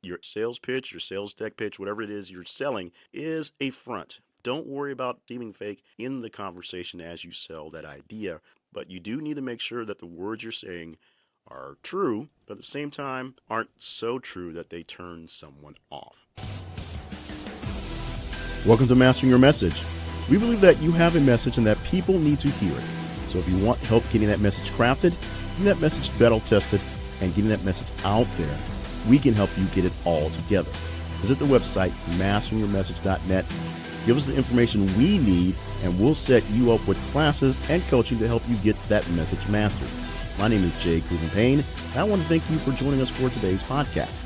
Your sales pitch, your sales deck pitch, whatever it is you're selling, is a front. Don't worry about seeming fake in the conversation as you sell that idea, but you do need to make sure that the words you're saying are true, but at the same time aren't so true that they turn someone off. Welcome to Mastering Your Message. We believe that you have a message and that people need to hear it. So if you want help getting that message crafted, getting that message battle tested, and getting that message out there, we can help you get it all together. Visit the website, masteringyourmessage.net. Give us the information we need, and we'll set you up with classes and coaching to help you get that message mastered. My name is Cleveland Payne, and I want to thank you for joining us for today's podcast.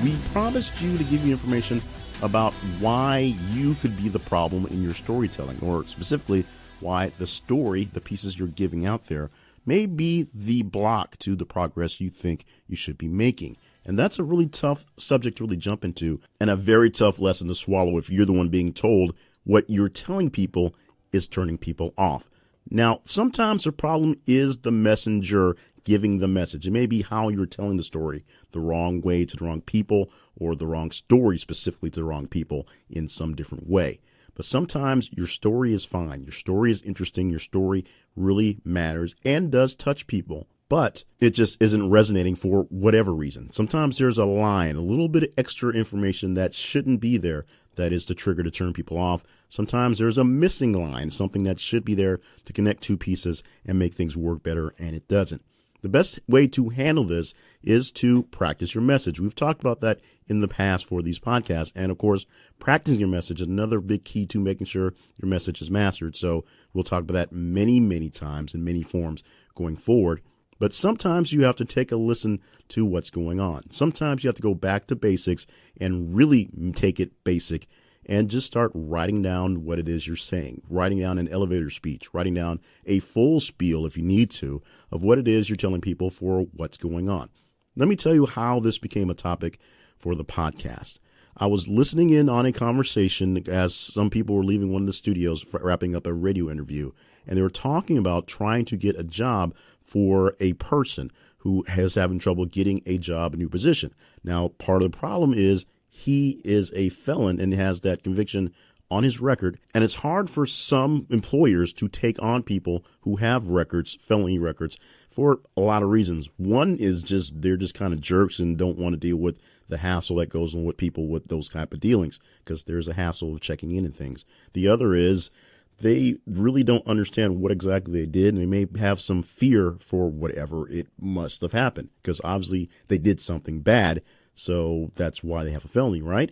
We promised you to give you information about why you could be the problem in your storytelling, or specifically why the story, the pieces you're giving out there, may be the block to the progress you think you should be making. And that's a really tough subject to really jump into, and a very tough lesson to swallow if you're the one being told what you're telling people is turning people off. Now, sometimes the problem is the messenger giving the message. It may be how you're telling the story the wrong way to the wrong people, or the wrong story specifically to the wrong people in some different way. But sometimes your story is fine. Your story is interesting. Your story really matters and does touch people, but it just isn't resonating for whatever reason. Sometimes there's a line, a little bit of extra information that shouldn't be there, that is the trigger to turn people off. Sometimes there's a missing line, something that should be there to connect two pieces and make things work better, and it doesn't. The best way to handle this is to practice your message. We've talked about that in the past for these podcasts. And of course, practicing your message is another big key to making sure your message is mastered. So we'll talk about that many, many times in many forms going forward. But sometimes you have to take a listen to what's going on. Sometimes you have to go back to basics and really take it basic and just start writing down what it is you're saying, writing down an elevator speech, writing down a full spiel if you need to of what it is you're telling people for what's going on. Let me tell you how this became a topic for the podcast. I was listening in on a conversation as some people were leaving one of the studios for wrapping up a radio interview, and they were talking about trying to get a job for a person who is having trouble getting a job, a new position. Now, part of the problem is he is a felon and has that conviction on his record. And it's hard for some employers to take on people who have records, felony records, for a lot of reasons. One is just they're just kind of jerks and don't want to deal with the hassle that goes on with people with those type of dealings, because there's a hassle of checking in and things. The other is they really don't understand what exactly they did, and they may have some fear for whatever it must have happened, because obviously they did something bad. So that's why they have a felony, right?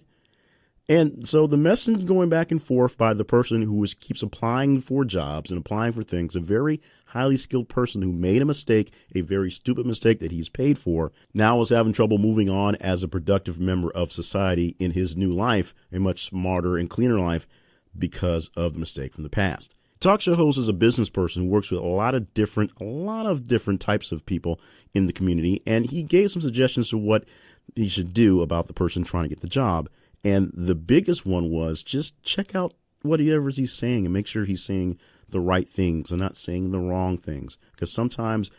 And so the message going back and forth by the person who keeps applying for jobs and applying for things, a very highly skilled person who made a mistake, a very stupid mistake that he's paid for, now is having trouble moving on as a productive member of society in his new life, a much smarter and cleaner life because of the mistake from the past. Talk show host is a business person who works with a lot of different types of people in the community, and he gave some suggestions to what he should do about the person trying to get the job. And the biggest one was just check out whatever he's saying and make sure he's saying the right things and not saying the wrong things. Because sometimes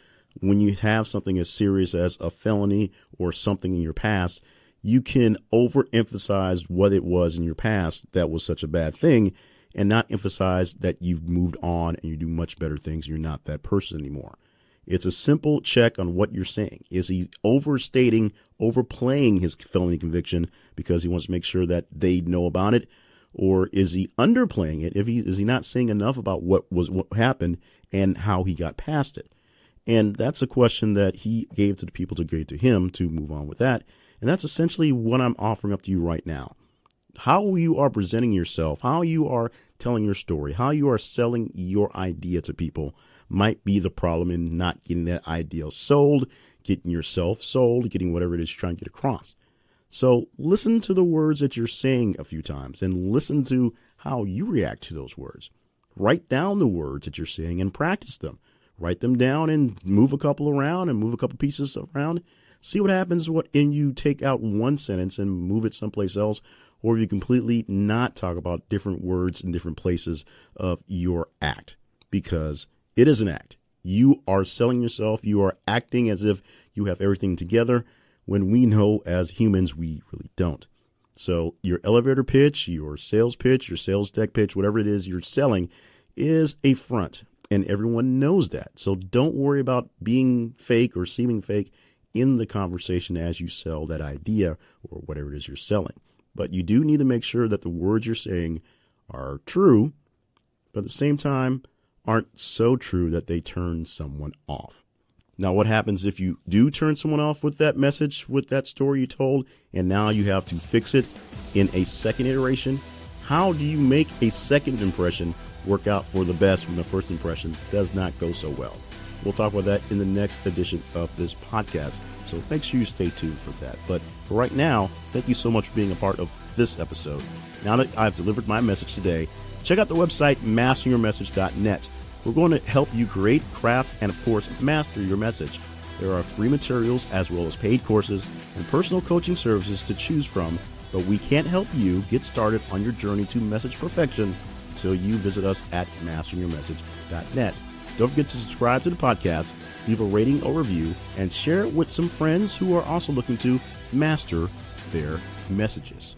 when you have something as serious as a felony or something in your past, you can overemphasize what it was in your past that was such a bad thing and not emphasize that you've moved on and you do much better things. You're not that person anymore. It's a simple check on what you're saying. Is he overstating, overplaying his felony conviction because he wants to make sure that they know about it? Or is he underplaying it? Is he not saying enough about what happened and how he got past it? And that's a question that he gave to the people to give to him to move on with that. And that's essentially what I'm offering up to you right now. How you are presenting yourself, how you are telling your story, how you are selling your idea to people might be the problem in not getting that idea sold, getting yourself sold, getting whatever it is you're trying to get across. So listen to the words that you're saying a few times and listen to how you react to those words. Write down the words that you're saying and practice them. Write them down and move a couple around and move a couple pieces around. See what happens when you take out one sentence and move it someplace else, or if you completely not talk about different words in different places of your act, because it is an act. You are selling yourself. You are acting as if you have everything together when we know as humans we really don't. So your elevator pitch, your sales deck pitch, whatever it is you're selling is a front, and everyone knows that. So don't worry about being fake or seeming fake in the conversation as you sell that idea or whatever it is you're selling. But you do need to make sure that the words you're saying are true, but at the same time aren't so true that they turn someone off. Now, what happens if you do turn someone off with that message, with that story you told, and now you have to fix it in a second iteration? How do you make a second impression work out for the best when the first impression does not go so well? We'll talk about that in the next edition of this podcast, so make sure you stay tuned for that. But for right now, thank you so much for being a part of this episode. Now that I've delivered my message today, check out the website masteringyourmessage.net. We're going to help you create, craft, and of course, master your message. There are free materials as well as paid courses and personal coaching services to choose from, but we can't help you get started on your journey to message perfection until you visit us at masteringyourmessage.net. Don't forget to subscribe to the podcast, leave a rating or review, and share it with some friends who are also looking to master their messages.